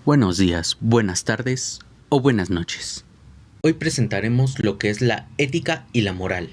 Buenos días, buenas tardes o buenas noches. Hoy presentaremos lo que es la ética y la moral,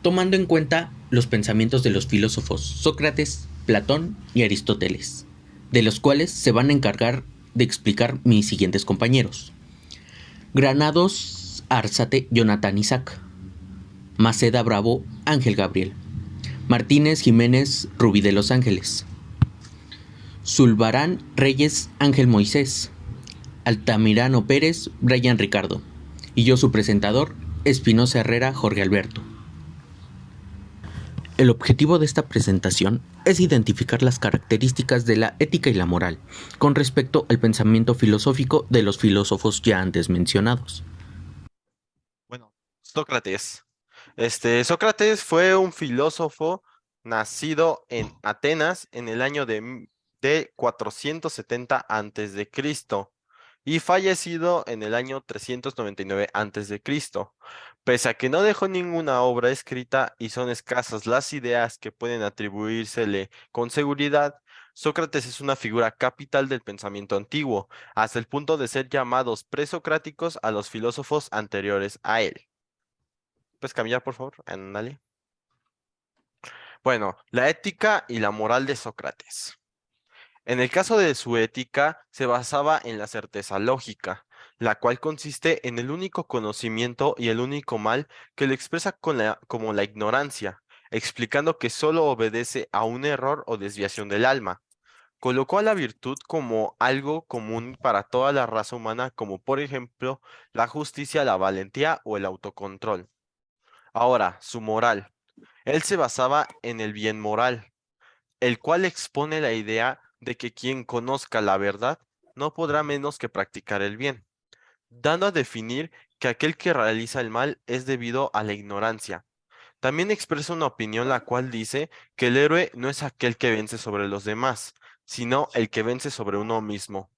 tomando en cuenta los pensamientos de los filósofos Sócrates, Platón y Aristóteles, de los cuales se van a encargar de explicar mis siguientes compañeros. Granados, Arzate, Jonathan Isaac. Maceda Bravo, Ángel Gabriel. Martínez Jiménez, Rubí de Los Ángeles. Zulbarán Reyes, Ángel Moisés. Altamirano Pérez, Brian Ricardo. Y yo, su presentador, Espinosa Herrera, Jorge Alberto. El objetivo de esta presentación es identificar las características de la ética y la moral con respecto al pensamiento filosófico de los filósofos ya antes mencionados. Bueno, Sócrates. Sócrates fue un filósofo nacido en Atenas en el año de 470 antes de Cristo y fallecido en el año 399 antes de Cristo. Pese a que no dejó ninguna obra escrita y son escasas las ideas que pueden atribuírsele con seguridad, Sócrates es una figura capital del pensamiento antiguo, hasta el punto de ser llamados presocráticos a los filósofos anteriores a él. ¿Puedes cambiar, por favor? Ándale. Bueno, la ética y la moral de Sócrates. En el caso de su ética, se basaba en la certeza lógica, la cual consiste en el único conocimiento y el único mal que lo expresa como la ignorancia, explicando que solo obedece a un error o desviación del alma. Colocó a la virtud como algo común para toda la raza humana, como por ejemplo la justicia, la valentía o el autocontrol. Ahora, su moral. Él se basaba en el bien moral, el cual expone la idea de que quien conozca la verdad no podrá menos que practicar el bien, dando a definir que aquel que realiza el mal es debido a la ignorancia. También expresa una opinión la cual dice que el héroe no es aquel que vence sobre los demás, sino el que vence sobre uno mismo.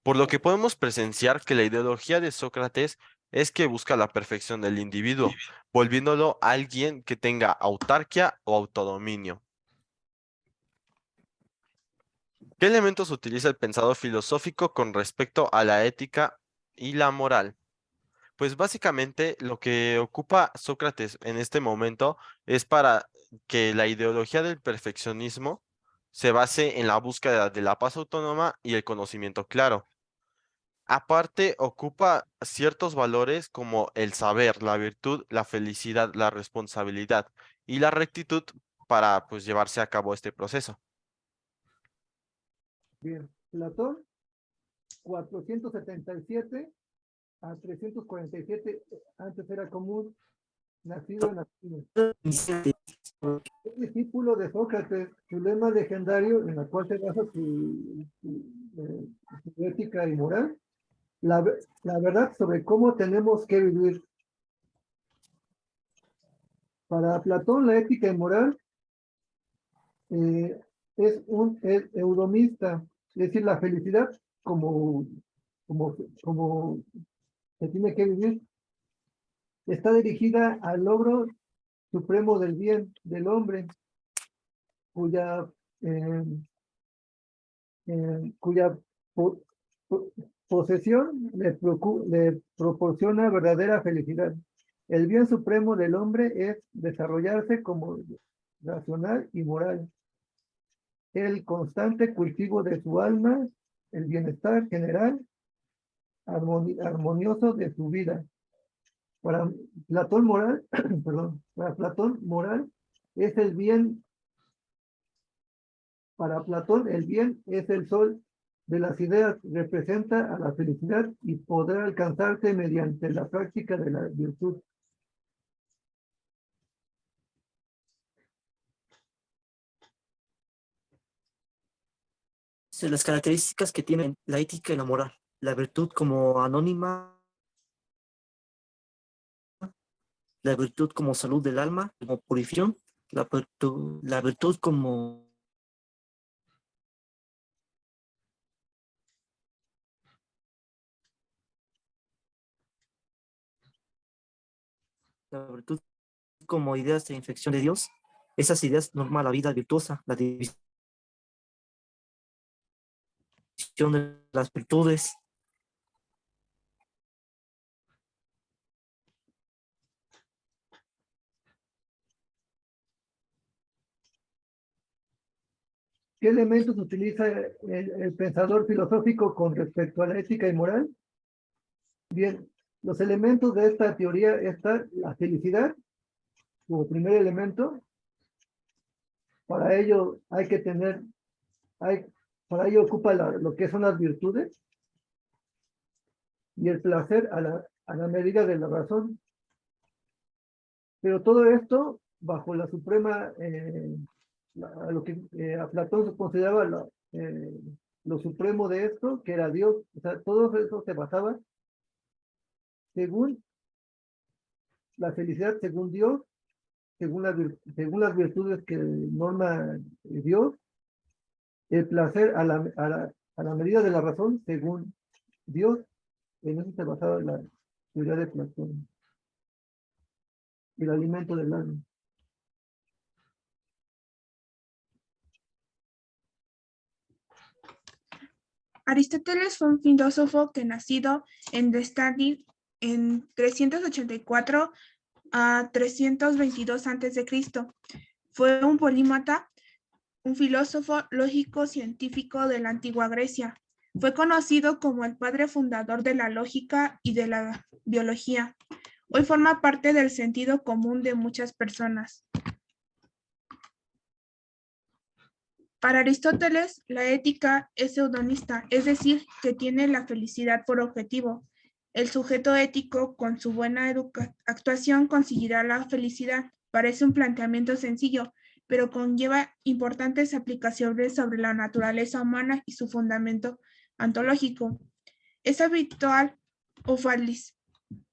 Por lo que podemos presenciar que la ideología de Sócrates es que busca la perfección del individuo, volviéndolo alguien que tenga autarquía o autodominio. ¿Qué elementos utiliza el pensador filosófico con respecto a la ética y la moral? Pues básicamente lo que ocupa Sócrates en este momento es para que la ideología del perfeccionismo se base en la búsqueda de la paz autónoma y el conocimiento claro. Aparte, ocupa ciertos valores como el saber, la virtud, la felicidad, la responsabilidad y la rectitud para pues llevarse a cabo este proceso. Bien, Platón, 477 a 347, antes era común, nacido en Atenas. Es discípulo de Sócrates, su lema legendario en el cual se basa su ética y moral, la, la verdad sobre cómo tenemos que vivir. Para Platón, la ética y moral es eudomista, es decir, la felicidad como, como se tiene que vivir, está dirigida al logro supremo del bien del hombre, cuya, eh, cuya po po posesión le proporciona verdadera felicidad. El bien supremo del hombre es desarrollarse como racional y moral. El constante cultivo de su alma, el bienestar general, armonioso de su vida. Para Platón moral, perdón, para Platón moral es el bien. Para Platón, el bien es el sol de las ideas, representa a la felicidad y podrá alcanzarse mediante la práctica de la virtud. Las características que tienen la ética y la moral. La virtud como anónima, la virtud como salud del alma, como purificación, la virtud como la virtud como ideas de infección de Dios. Esas ideas norman la vida virtuosa, la división perfección de las virtudes. ¿Qué elementos utiliza el pensador filosófico con respecto a la ética y moral? Bien, los elementos de esta teoría están la felicidad como primer elemento. Para ello hay que tener, para ello ocupa lo que son las virtudes y el placer a la medida de la razón. Pero todo esto bajo la suprema, a lo que a Platón se consideraba lo supremo de esto, que era Dios. O sea, todo eso se basaba según la felicidad, según Dios, según las virtudes que norma Dios, el placer a la medida de la razón, según Dios. En eso se basaba la teoría de Platón, el alimento del alma. Aristóteles fue un filósofo que nacido en Destiny en 384 a 322 a.C. Fue un polímata, un filósofo lógico científico de la antigua Grecia. Fue conocido como el padre fundador de la lógica y de la biología. Hoy forma parte del sentido común de muchas personas. Para Aristóteles, la ética es hedonista, es decir, que tiene la felicidad por objetivo. El sujeto ético, con su buena actuación, conseguirá la felicidad. Parece un planteamiento sencillo, pero conlleva importantes aplicaciones sobre la naturaleza humana y su fundamento ontológico. Es habitual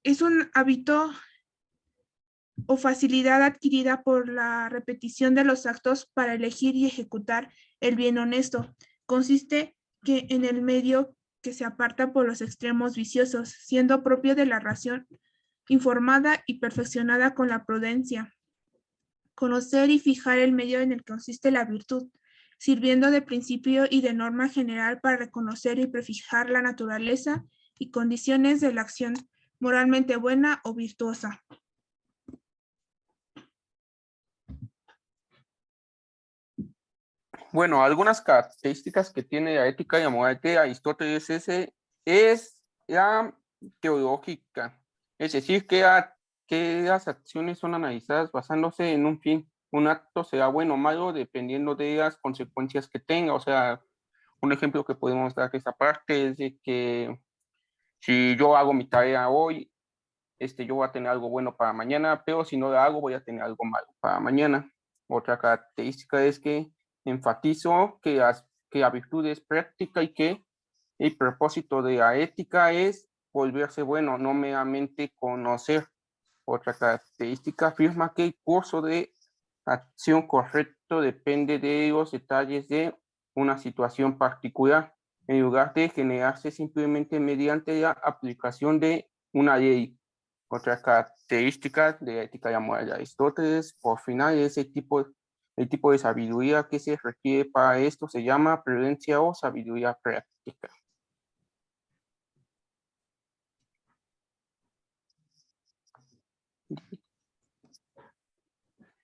es un hábito o facilidad adquirida por la repetición de los actos para elegir y ejecutar el bien honesto. Consiste en el medio que se aparta por los extremos viciosos, siendo propio de la razón informada y perfeccionada con la prudencia. Conocer y fijar el medio en el que consiste la virtud, sirviendo de principio y de norma general para reconocer y prefijar la naturaleza y condiciones de la acción moralmente buena o virtuosa. Bueno, algunas características que tiene la ética y la moral de Aristóteles es la teológica, es decir, que las acciones son analizadas basándose en un fin. Un acto será bueno o malo dependiendo de las consecuencias que tenga. O sea, un ejemplo que podemos dar de esta parte es de que si yo hago mi tarea hoy, yo voy a tener algo bueno para mañana, pero si no la hago, voy a tener algo malo para mañana. Otra característica es que enfatizo que la virtud es práctica y que el propósito de la ética es volverse bueno, no meramente conocer. Otra característica afirma que el curso de acción correcto depende de los detalles de una situación particular, en lugar de generarse simplemente mediante la aplicación de una ley. Otra característica de la ética y la moral de Aristóteles, por final, es el tipo de sabiduría que se requiere para esto, se llama prudencia o sabiduría práctica.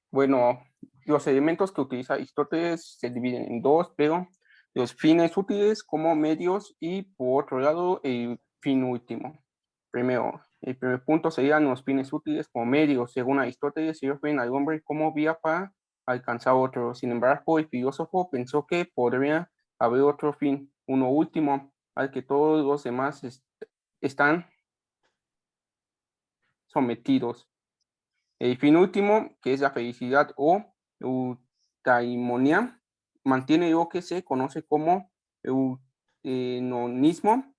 Bueno, los elementos que utiliza Aristóteles se dividen en dos, pero los fines útiles como medios y por otro lado el fin último. Primero, el primer punto serían los fines útiles como medios. Según Aristóteles, sirven al hombre como vía para alcanzar otro. Sin embargo, el filósofo pensó que podría haber otro fin, uno último, al que todos los demás están sometidos. El fin último, que es la felicidad o eudaimonia, mantiene lo que se conoce como eudaimonismo,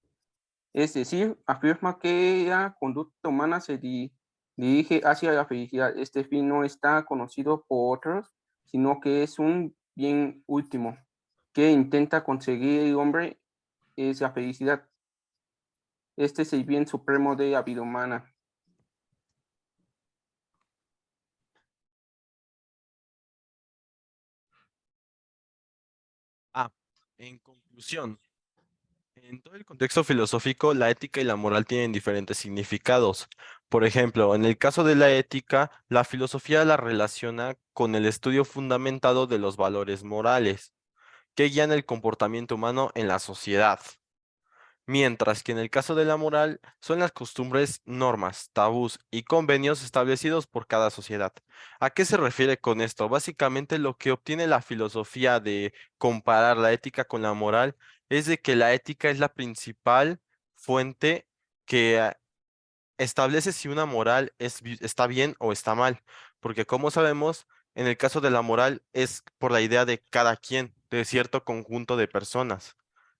es decir, afirma que la conducta humana se dirige hacia la felicidad. Este fin no está conocido por otros, sino que es un bien último que intenta conseguir el hombre, es la felicidad. Este es el bien supremo de la vida humana. En conclusión, En todo el contexto filosófico, la ética y la moral tienen diferentes significados. Por ejemplo, en el caso de la ética, la filosofía la relaciona con el estudio fundamentado de los valores morales que guían el comportamiento humano en la sociedad. Mientras que en el caso de la moral son las costumbres, normas, tabús y convenios establecidos por cada sociedad. ¿A qué se refiere con esto? Básicamente lo que obtiene la filosofía de comparar la ética con la moral es de que la ética es la principal fuente que establece si una moral está bien o está mal, porque como sabemos, en el caso de la moral es por la idea de cada quien, de cierto conjunto de personas,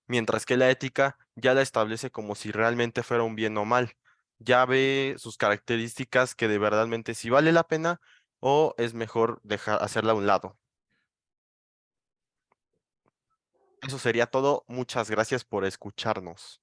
mientras que la ética ya la establece como si realmente fuera un bien o mal, ya ve sus características que de verdadmente si vale la pena o es mejor dejar hacerla a un lado. Eso sería todo. Muchas gracias por escucharnos.